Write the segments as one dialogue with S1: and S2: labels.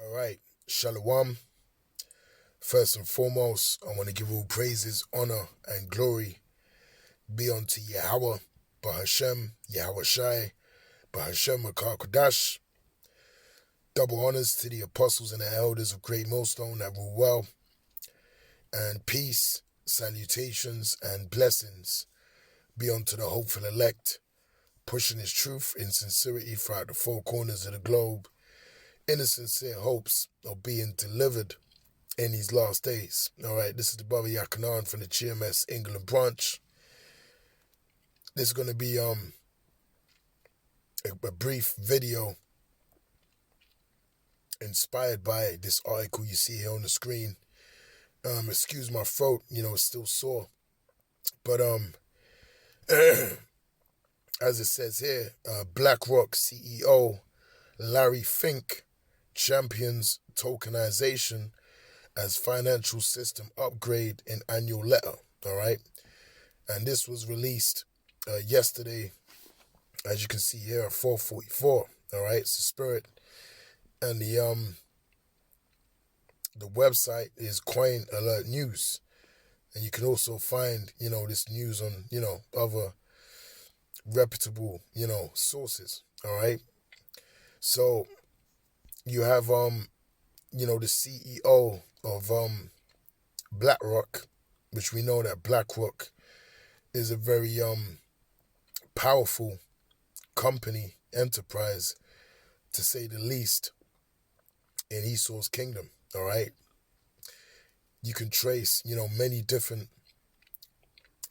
S1: All right, Shalom. First and foremost, I want to give all praises, honor, and glory be unto Yahweh, Bahashem, Yahweh Shai, Bahashem Makar Kodash. Double honors to the apostles and the elders of Great Millstone that rule well. And peace, salutations, and blessings be unto the hopeful elect, pushing his truth in sincerity throughout the four corners of the globe, in the sincere hopes of being delivered in these last days. All right, this is the brother Yakanan from the GMS England branch. This is going to be a brief video inspired by this article you see here on the screen. Excuse my throat, it's still sore. But as it says here, BlackRock CEO Larry Fink champions tokenization as financial system upgrade in annual letter. All right, and this was released yesterday, as you can see here, at 4:44. All right, it's the spirit, and the website is Coin Alert News, and you can also find this news on other reputable sources. All right, so you have the CEO of BlackRock, which we know that BlackRock is a very powerful company, enterprise, to say the least, in Esau's kingdom. All right, you can trace many different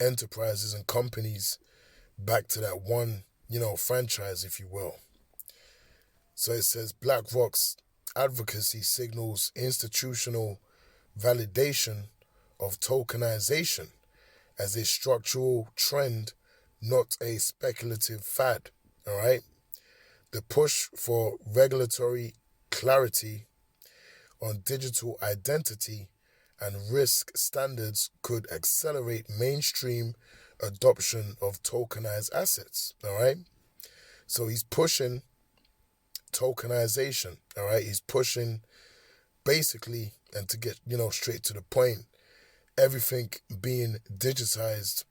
S1: enterprises and companies back to that one franchise, if you will. So it says BlackRock's advocacy signals institutional validation of tokenization as a structural trend, not a speculative fad. All right, the push for regulatory clarity on digital identity and risk standards could accelerate mainstream adoption of tokenized assets. All right, so he's pushing tokenization. All right, he's pushing basically, and to get straight to the point, everything being digitized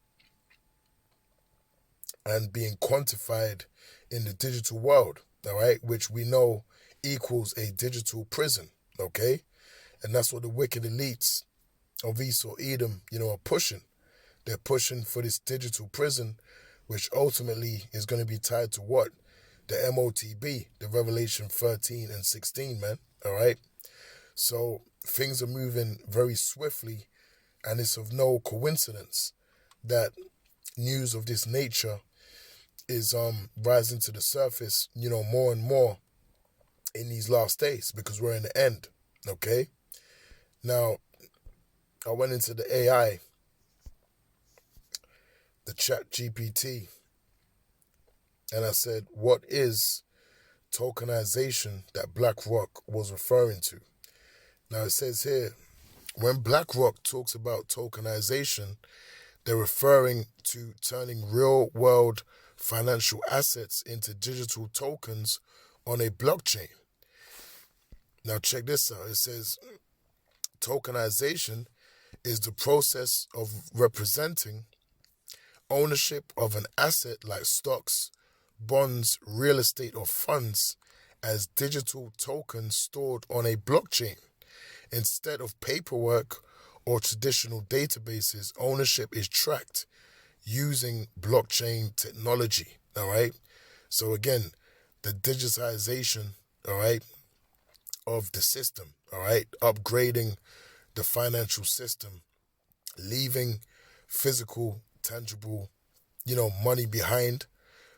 S1: and being quantified in the digital world. All right, which we know equals a digital prison. Okay, and that's what the wicked elites of Esau Edom are pushing. They're pushing for this digital prison, which ultimately is going to be tied to what? The MOTB, the Revelation 13 and 16, man. All right, so things are moving very swiftly, and it's of no coincidence that news of this nature is rising to the surface more and more in these last days, because we're in the end. Okay, now I went into the AI, the chat GPT, and I said, what is tokenization that BlackRock was referring to? Now it says here, when BlackRock talks about tokenization, they're referring to turning real-world financial assets into digital tokens on a blockchain. Now check this out. It says tokenization is the process of representing ownership of an asset like stocks, bonds, real estate, or funds as digital tokens stored on a blockchain. Instead of paperwork or traditional databases, ownership is tracked using blockchain technology. All right, so again, the digitization, all right, of the system, all right, upgrading the financial system, leaving physical, tangible, money behind,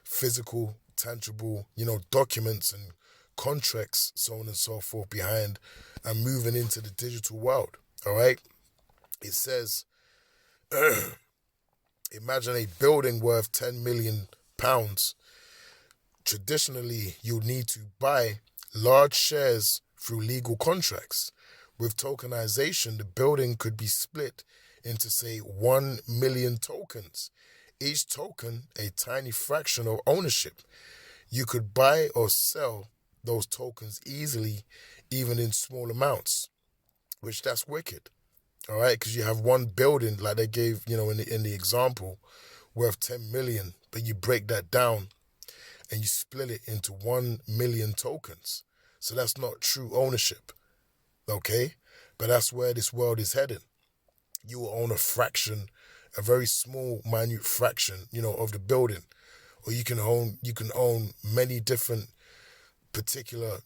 S1: physical, tangible, documents and contracts, so on and so forth, behind, and moving into the digital world. All right, it says, imagine a building worth £10 million. Traditionally, you need to buy large shares through legal contracts. With tokenization, the building could be split into, say, 1 million tokens. Each token, a tiny fraction of ownership. You could buy or sell those tokens easily even in small amounts, which that's wicked. All right, because you have one building like they gave, in the example, worth 10 million, but you break that down and you split it into 1 million tokens. So that's not true ownership. Okay, but that's where this world is heading. You will own a fraction, a very small, minute fraction, of the building, or you can own many different particular,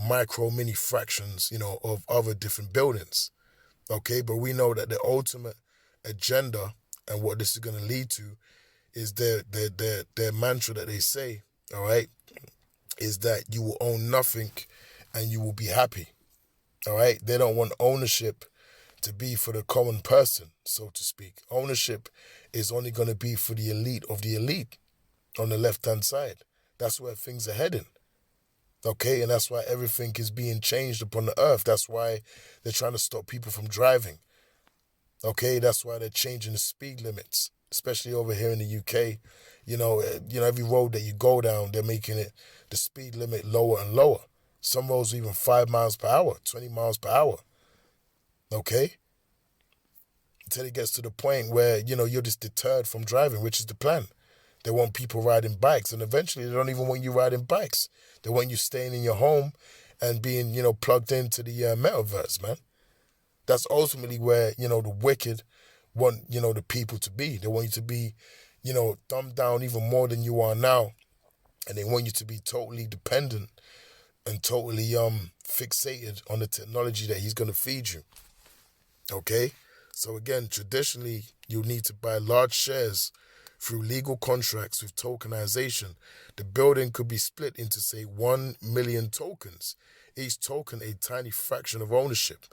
S1: micro mini fractions, of other different buildings. Okay, but we know that the ultimate agenda and what this is going to lead to is their mantra that they say, all right, is that you will own nothing and you will be happy. All right, they don't want ownership to be for the common person, so to speak. Ownership is only going to be for the elite of the elite on the left-hand side. That's where things are heading. Okay, and that's why everything is being changed upon the earth. That's why they're trying to stop people from driving. Okay, that's why they're changing the speed limits, especially over here in the UK. Every road that you go down, they're making it the speed limit lower and lower. Some roads are even 5 miles per hour, 20 miles per hour. Okay? Until it gets to the point where, you're just deterred from driving, which is the plan. They want people riding bikes, and eventually they don't even want you riding bikes. They want you staying in your home and being, plugged into the metaverse, man. That's ultimately where, the wicked want, the people to be. They want you to be, dumbed down even more than you are now. And they want you to be totally dependent and totally fixated on the technology that he's going to feed you. Okay? So again, traditionally, you need to buy large shares through legal contracts with tokenization. The building could be split into, say, 1 million tokens, each token a tiny fraction of ownership.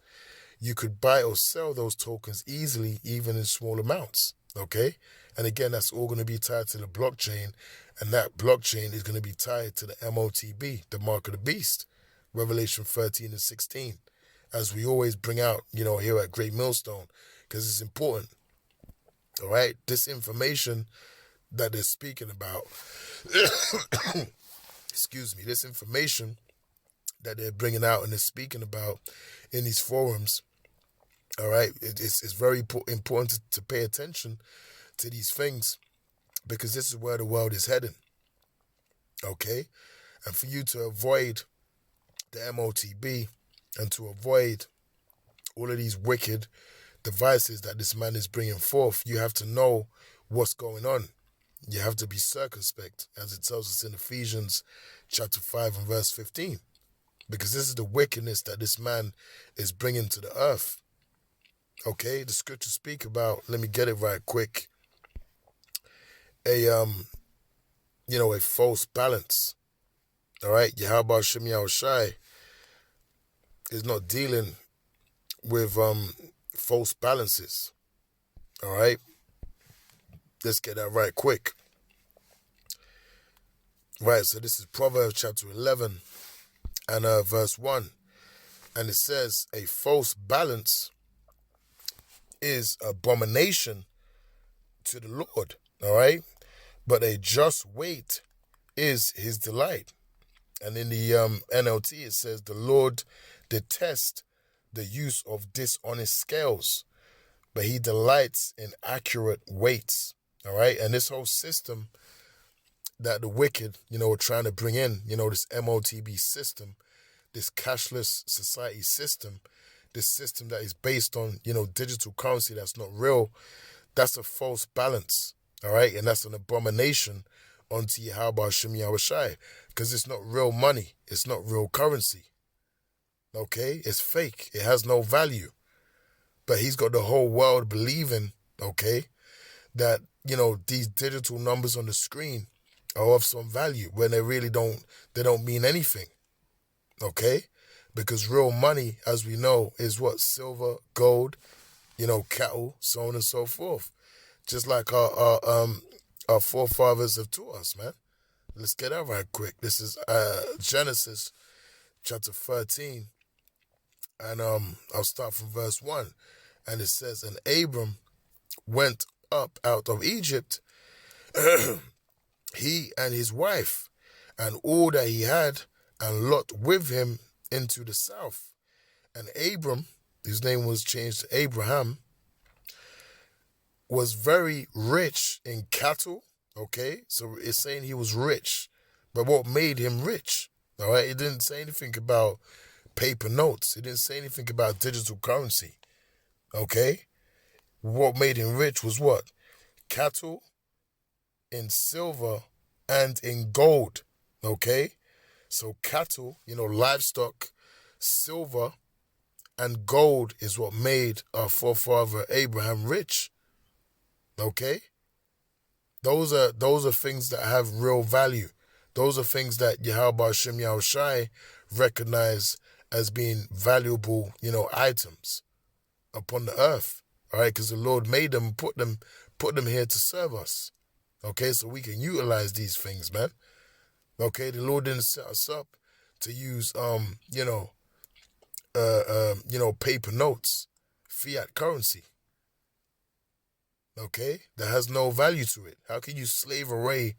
S1: You could buy or sell those tokens easily, even in small amounts, okay? And again, that's all going to be tied to the blockchain, and that blockchain is going to be tied to the MOTB, the mark of the beast, Revelation 13 and 16, as we always bring out, here at Great Millstone, because it's important. All right, this information that they're speaking about, this information that they're bringing out and they're speaking about in these forums, all right, it's very important to pay attention to these things, because this is where the world is heading, okay? And for you to avoid the MOTB and to avoid all of these wicked devices that this man is bringing forth, you have to know what's going on. You have to be circumspect, as it tells us in Ephesians chapter 5 and verse 15, because this is the wickedness that this man is bringing to the earth. Okay, the scriptures speak about, let me get it right quick, a false balance. All right, Yahweh Shem Yahushai is not dealing with false balances. All right, let's get that right quick. Right, so this is Proverbs chapter 11 and verse 1, and it says, a false balance is abomination to the Lord, all right, but a just weight is his delight. And in the NLT, it says, the Lord detests the use of dishonest scales, but he delights in accurate weights. All right. And this whole system that the wicked, are trying to bring in, this MOTB system, this cashless society system, this system that is based on, digital currency that's not real, that's a false balance. All right. And that's an abomination unto Yahweh Shem Yahushai, because it's not real money. It's not real currency. Okay, it's fake. It has no value. But he's got the whole world believing, okay, that, these digital numbers on the screen are of some value when they really don't mean anything. Okay? Because real money, as we know, is what? Silver, gold, cattle, so on and so forth. Just like our forefathers have taught us, man. Let's get that right quick. This is Genesis chapter 13. And I'll start from verse 1. And it says, and Abram went up out of Egypt, he and his wife, and all that he had, and Lot with him into the south. And Abram, his name was changed to Abraham, was very rich in cattle. Okay, so it's saying he was rich, but what made him rich? All right, it didn't say anything about paper notes. It didn't say anything about digital currency. Okay, what made him rich was what? Cattle, in silver, and in gold. Okay, so cattle, livestock, silver, and gold is what made our forefather Abraham rich. Okay, those are things that have real value. Those are things that Yahweh Hashem Yahushai recognize as being valuable, items upon the earth. All right, because the Lord made them, put them here to serve us. Okay, so we can utilize these things, man. Okay, the Lord didn't set us up to use, paper notes, fiat currency. Okay, that has no value to it. How can you slave away,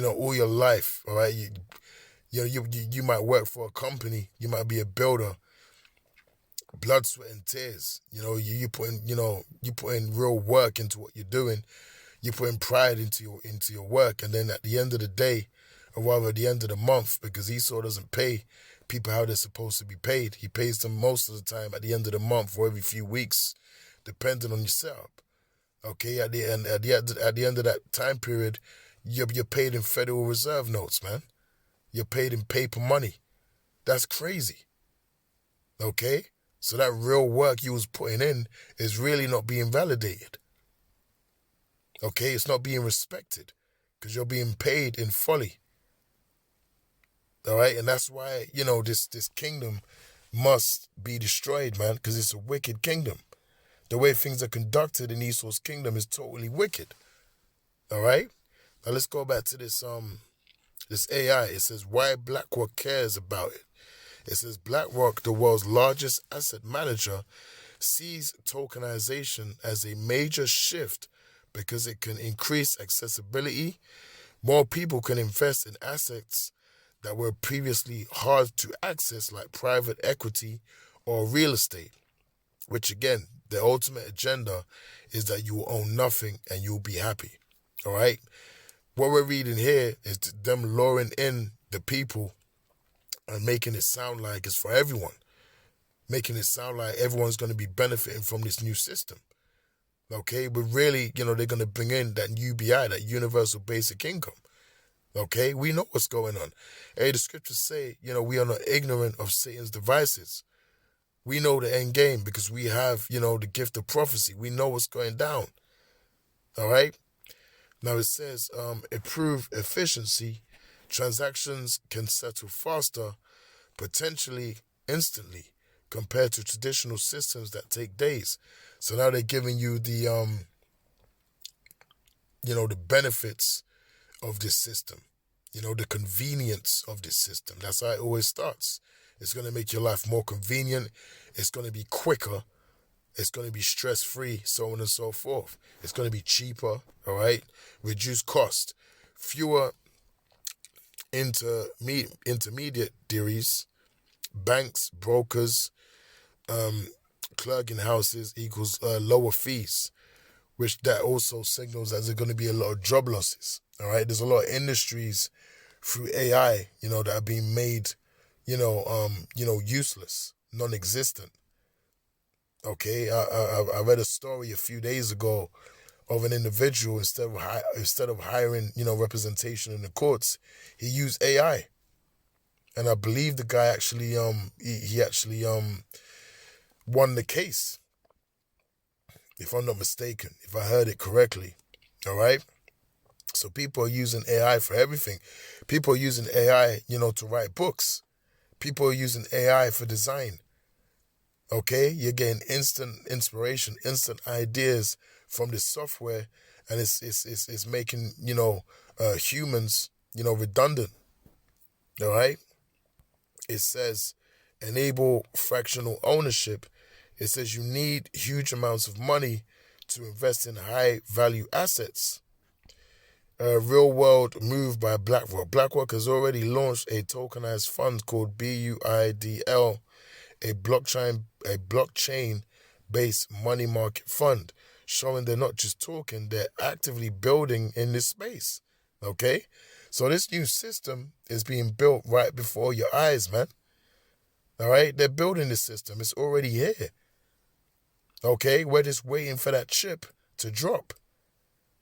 S1: all your life? All right, you might work for a company, you might be a builder, blood, sweat, and tears. You put in real work into what you're doing. You put in pride into your work, and then at the end of the day, or rather at the end of the month, because Esau doesn't pay people how they're supposed to be paid. He pays them most of the time at the end of the month or every few weeks, depending on your setup. Okay, at the end of that time period, you're paid in Federal Reserve notes, man. You're paid in paper money. That's crazy. Okay, so that real work you was putting in is really not being validated. Okay, it's not being respected because you're being paid in folly. All right, and that's why this kingdom must be destroyed, man, because it's a wicked kingdom. The way things are conducted in Esau's kingdom is totally wicked. All right? Now let's go back to this AI. It says why BlackRock cares about it. It says BlackRock, the world's largest asset manager, sees tokenization as a major shift because it can increase accessibility. More people can invest in assets that were previously hard to access, like private equity or real estate, which again, the ultimate agenda is that you will own nothing and you'll be happy. All right? What we're reading here is them luring in the people and making it sound like it's for everyone. Making it sound like everyone's going to be benefiting from this new system. Okay? But really, they're going to bring in that UBI, that universal basic income. Okay? We know what's going on. Hey, the scriptures say, we are not ignorant of Satan's devices. We know the end game because we have, the gift of prophecy. We know what's going down. All right? Now it says, improve efficiency. Transactions can settle faster, potentially instantly, compared to traditional systems that take days. So now they're giving you the, the benefits of this system. The convenience of this system. That's how it always starts. It's going to make your life more convenient. It's going to be quicker. It's going to be stress-free, so on and so forth. It's going to be cheaper, all right? Reduce cost. Fewer intermediaries, banks, brokers, clerking houses equals lower fees, which that also signals that there's going to be a lot of job losses, all right? There's a lot of industries through AI, that are being made useless, non-existent. Okay, I read a story a few days ago of an individual, instead of hiring, representation in the courts, he used AI. And I believe the guy actually, he actually won the case, if I'm not mistaken, if I heard it correctly. All right. So people are using AI for everything. People are using AI, to write books. People are using AI for design. Okay, you're getting instant inspiration, instant ideas from this software, and it's making humans redundant. All right. It says enable fractional ownership. It says you need huge amounts of money to invest in high value assets. real world move by BlackRock. BlackRock has already launched a tokenized fund called BUIDL, a blockchain-based money market fund, showing they're not just talking, they're actively building in this space. Okay? So this new system is being built right before your eyes, man. All right? They're building this system. It's already here. Okay? We're just waiting for that chip to drop.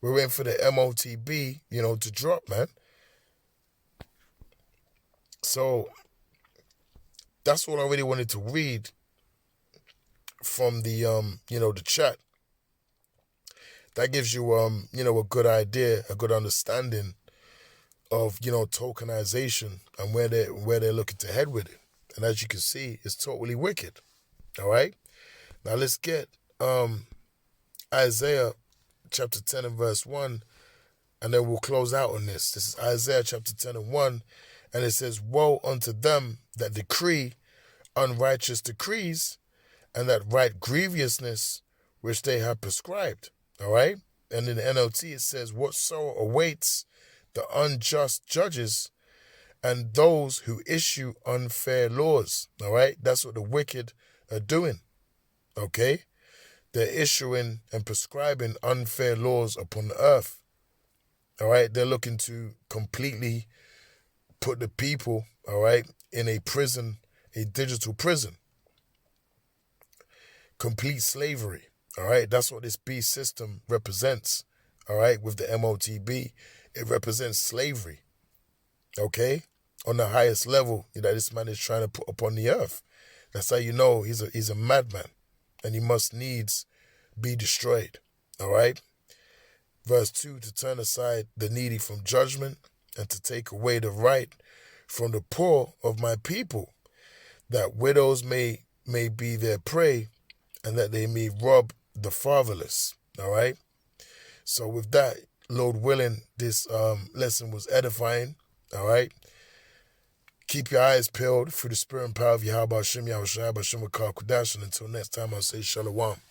S1: We're waiting for the MOTB, to drop, man. So that's what I really wanted to read from the, the chat. That gives you, a good idea, a good understanding of, tokenization and where they're looking to head with it. And as you can see, it's totally wicked. All right. Now let's get Isaiah chapter 10 and verse 1, and then we'll close out on this. This is Isaiah chapter 10 and 1, and it says, "Woe unto them that decree unrighteous decrees, and that write grievousness which they have prescribed." All right? And in the NLT it says, "Whatso awaits the unjust judges and those who issue unfair laws." All right? That's what the wicked are doing. Okay? They're issuing and prescribing unfair laws upon the earth. All right? They're looking to completely put the people, all right, in a prison, a digital prison. Complete slavery. All right? That's what this beast system represents. All right? With the MOTB, it represents slavery. Okay? On the highest level that this man is trying to put upon the earth. That's how you know he's a madman. And he must needs be destroyed. All right? Verse 2, "To turn aside the needy from judgment, and to take away the right from the poor of my people, that widows may be their prey, and that they may rob the fatherless." All right? So with that, Lord willing, this lesson was edifying. All right? Keep your eyes peeled through the spirit and power of Yahweh Shem Yahushua B'Shem Makar Kodash. And until next time, I'll say Shalom.